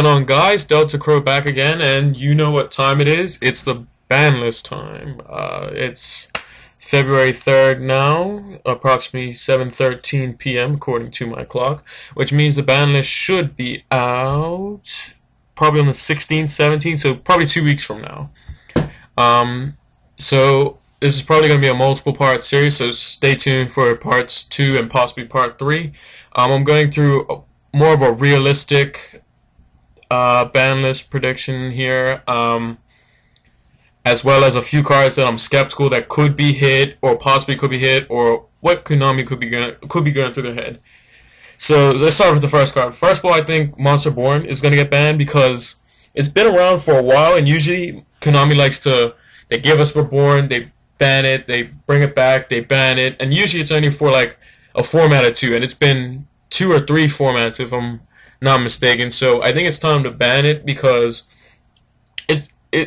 going on, guys? Delta Crow back again, and you know what time it is. It's the ban list time. It's February 3rd now, approximately 7:13 p.m. according to my clock, which means the ban list should be out probably on the 16th, 17th, so probably 2 weeks from now. So this is probably going to be a multiple part series, so stay tuned for parts 2 and possibly part 3. I'm going through more of a realistic ban list prediction here, as well as a few cards that I'm skeptical that could be hit or possibly could be hit, or what Konami could be going through their head. So let's start with the first card. First of all, I think Monster Born is going to get banned because it's been around for a while, and usually Konami likes to, they give us Reborn, they ban it, they bring it back, they ban it, and usually it's only for like a format or two, and it's been 2 or 3 formats if I'm not mistaken. So I think it's time to ban it because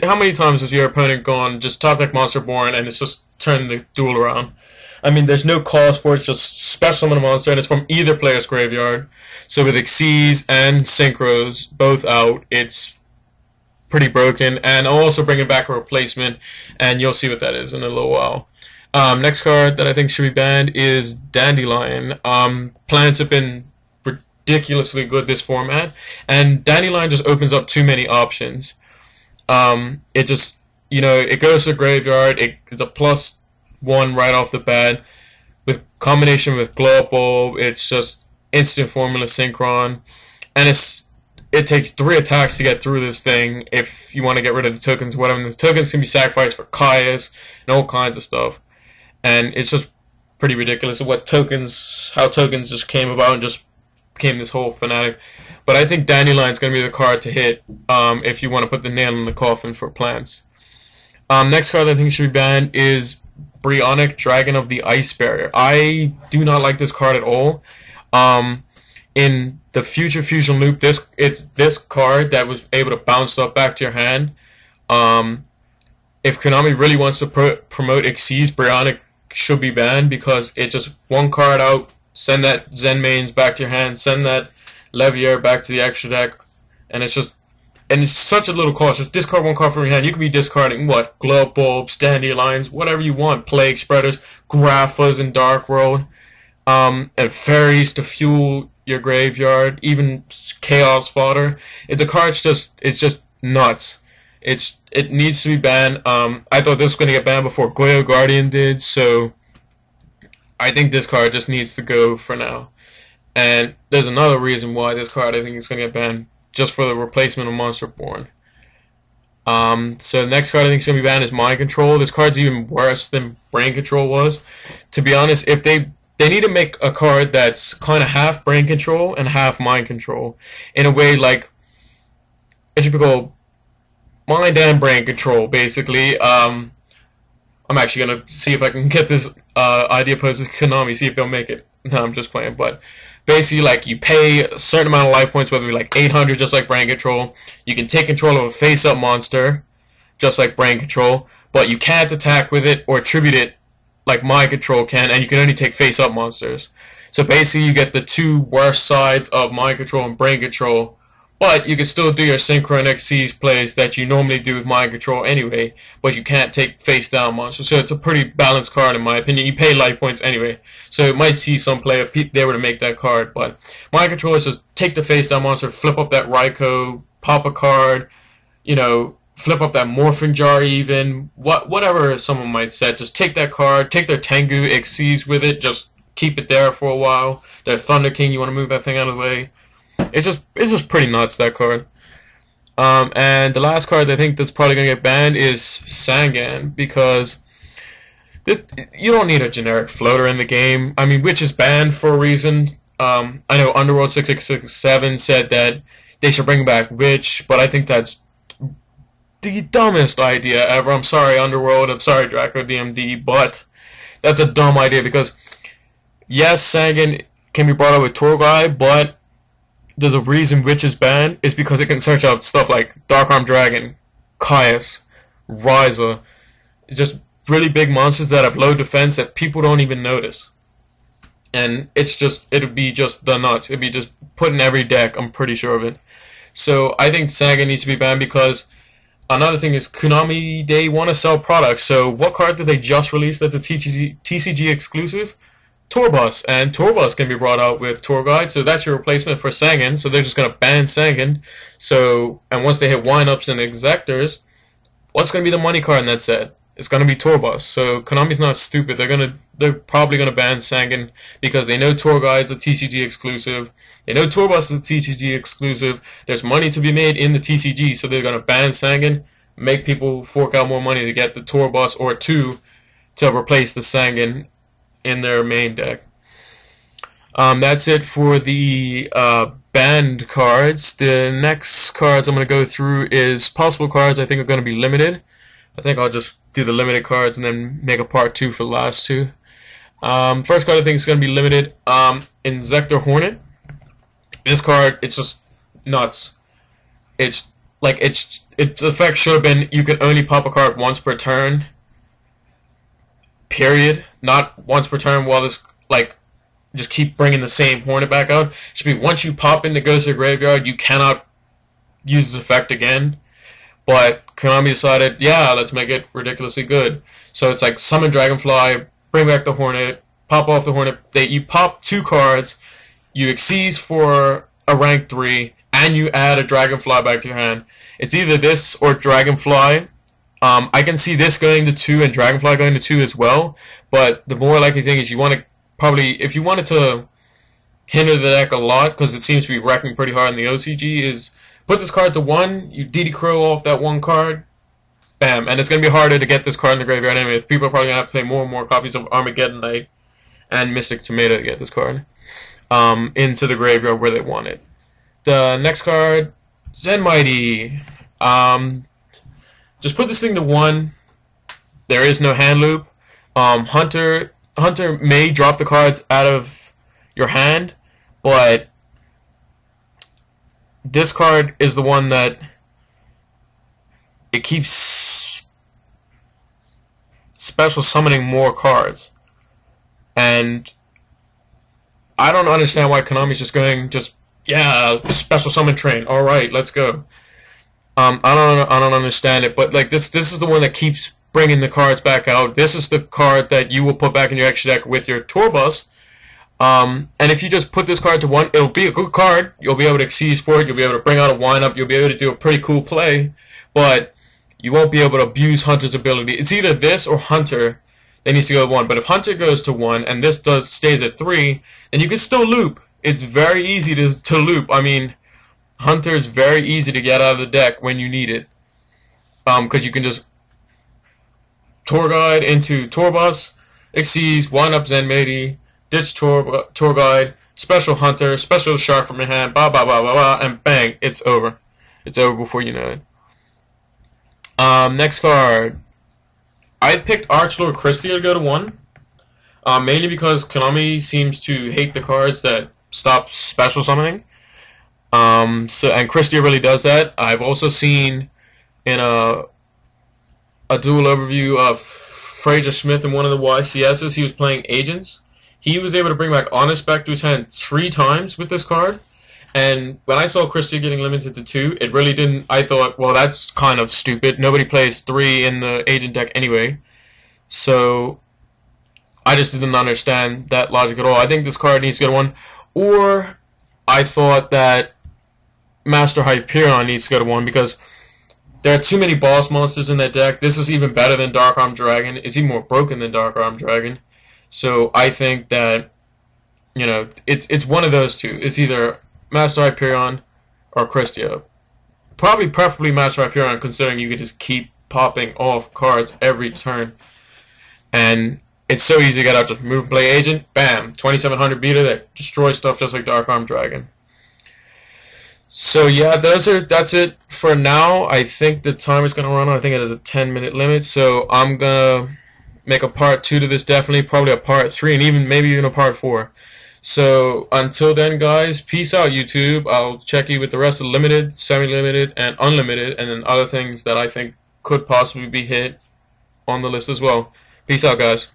how many times has your opponent gone just top deck Monster Born and it's just turned the duel around? I mean, there's no cause for it, it's just special summon a monster, and it's from either player's graveyard. So with Xyz and Synchros both out, it's pretty broken. And I'll also bring back a replacement, and you'll see what that is in a little while. Next card that I think should be banned is Dandelion. Plants have been ridiculously good this format, and Dandelion just opens up too many options. It just, it goes to the graveyard, it's a +1 right off the bat, with combination with Glow Up Bulb, it's just instant formula synchron, and it takes 3 attacks to get through this thing if you want to get rid of the tokens, whatever. And the tokens can be sacrificed for Caius and all kinds of stuff, and it's just pretty ridiculous how tokens just came about and just became this whole fanatic. But I think Dandelion's going to be the card to hit if you want to put the nail in the coffin for plants. Next card that I think should be banned is Brionac, Dragon of the Ice Barrier. I do not like this card at all. In the Future Fusion Loop, it's this card that was able to bounce stuff back to your hand. If Konami really wants to promote Xyz, Brionac should be banned because it's just one card out, send that Zen Mains back to your hand, send that Levier back to the extra deck, and it's such a little cost. Just discard one card from your hand. You could be discarding what? Glow Bulbs, Dandelions, whatever you want, Plague Spreaders, Graphas in Dark World, and Fairies to fuel your graveyard, even Chaos Fodder. The card's it's just nuts. It needs to be banned. I thought this was going to get banned before Yugioh Guardian did, so I think this card just needs to go for now. And there's another reason why this card I think is going to get banned, just for the replacement of Monster Born. So the next card I think is going to be banned is Mind Control. This card's even worse than Brain Control was. To be honest, if they need to make a card that's kind of half Brain Control and half Mind Control, in a way like it should be called Mind and Brain Control, basically. I'm actually going to see if I can get this idea posted to Konami, see if they'll make it. No, I'm just playing, but basically, like, you pay a certain amount of life points, whether it be like 800, just like Brain Control. You can take control of a face-up monster, just like Brain Control, but you can't attack with it or tribute it like Mind Control can, and you can only take face-up monsters. So basically, you get the 2 worst sides of Mind Control and Brain Control, but you can still do your Synchro and Xyz plays that you normally do with Mind Control anyway, but you can't take face-down monsters. So it's a pretty balanced card in my opinion. You pay life points anyway, so it might see some play if they were to make that card. But Mind Control is just take the face-down monster, flip up that Raikou, pop a card, flip up that Morphing Jar even, whatever someone might set. Just take that card, take their Tengu, Xyz with it, just keep it there for a while. Their Thunder King, you want to move that thing out of the way. It's just pretty nuts, that card. And the last card I think that's probably going to get banned is Sangan, because you don't need a generic floater in the game. I mean, Witch is banned for a reason. I know Underworld 6667 said that they should bring back Witch, but I think that's the dumbest idea ever. I'm sorry, Underworld. I'm sorry, Draco DMD, but that's a dumb idea because, yes, Sangan can be brought up with Torgai, but there's a reason Witch is banned. It's because it can search out stuff like Dark Arm Dragon, Caius, Ryza. It's just really big monsters that have low defense that people don't even notice. And it'd be just the nuts. It'd be just put in every deck, I'm pretty sure of it. So I think Sangan needs to be banned because another thing is Konami, they want to sell products. So what card did they just release that's a TCG exclusive? Tour Bus, and Tour Bus can be brought out with Tour Guide, so that's your replacement for Sangan. So they're just going to ban Sangan. So, and once they hit windups and exectors, what's going to be the money card in that set? It's going to be Tour Bus. So Konami's not stupid. They're probably going to ban Sangan because they know Tour Guide's a TCG exclusive. They know Tour Bus is a TCG exclusive. There's money to be made in the TCG, so they're going to ban Sangan, make people fork out more money to get the Tour Bus or two to replace the Sangan in their main deck. That's it for the banned cards. The next cards I'm going to go through is possible cards I think are going to be limited. I think I'll just do the limited cards and then make a part 2 for the last two. First card I think is going to be limited, Inzektor Hornet. This card, it's just nuts. It's like its effect should have been you can only pop a card once per turn. Period. Not once per turn while this, like, just keep bringing the same Hornet back out. It should be once you pop in to go to the graveyard, you cannot use this effect again. But Konami decided, yeah, let's make it ridiculously good. So it's like summon Dragonfly, bring back the Hornet, pop off the Hornet. You pop 2 cards, you exceed for a rank 3, and you add a Dragonfly back to your hand. It's either this or Dragonfly. I can see this going to 2 and Dragonfly going to 2 as well, but the more likely thing is you want to probably, if you wanted to hinder the deck a lot, because it seems to be wrecking pretty hard in the OCG, is put this card to 1, you DD Crow off that 1 card, bam, and it's going to be harder to get this card in the graveyard anyway. People are probably going to have to play more and more copies of Armageddon Knight and Mystic Tomato to get this card into the graveyard where they want it. The next card, Zen Mighty. Just put this thing to 1. There is no hand loop. Hunter may drop the cards out of your hand, but this card is the one that it keeps special summoning more cards. And I don't understand why Konami's just going, yeah, special summon train. All right, let's go. I don't understand it, but like this is the one that keeps bringing the cards back out. This is the card that you will put back in your extra deck with your Tour Bus. And if you just put this card to 1, it'll be a good card. You'll be able to exceed for it. You'll be able to bring out a windup. You'll be able to do a pretty cool play, but you won't be able to abuse Hunter's ability. It's either this or Hunter that needs to go to 1. But if Hunter goes to 1 and this stays at 3, then you can still loop. It's very easy to loop. I mean, Hunter is very easy to get out of the deck when you need it, because you can just Tour Guide into Tour Bus, Exceeds, wind up Zen Mighty, ditch Tour Guide, special Hunter, special Shark from your hand, blah blah blah blah blah, and bang, it's over. It's over before you know it. Next card, I picked Archlord Christia to go to 1, mainly because Konami seems to hate the cards that stop special summoning. And Christia really does that. I've also seen in a dual overview of Fraser Smith in one of the YCSs, he was playing Agents. He was able to bring back Honest back to his hand 3 times with this card. And when I saw Christia getting limited to 2, it really didn't, I thought, well, that's kind of stupid. Nobody plays 3 in the Agent deck anyway. So I just didn't understand that logic at all. I think this card needs to go to 1. Or I thought that Master Hyperion needs to go to 1 because there are too many boss monsters in that deck. This is even better than Dark Arm Dragon. It's even more broken than Dark Arm Dragon. So I think that, you know, it's one of those two. It's either Master Hyperion or Christia. Probably preferably Master Hyperion, considering you can just keep popping off cards every turn. And it's so easy to get out. Just move Play Agent, bam, 2700 beta that destroys stuff just like Dark Arm Dragon. So yeah, that's it for now. I think the timer's gonna run out. I think it has a 10-minute limit. So I'm gonna make a part 2 to this, definitely, probably a part 3, and maybe even a part 4. So until then, guys, peace out, YouTube. I'll check you with the rest of limited, semi-limited, and unlimited, and then other things that I think could possibly be hit on the list as well. Peace out, guys.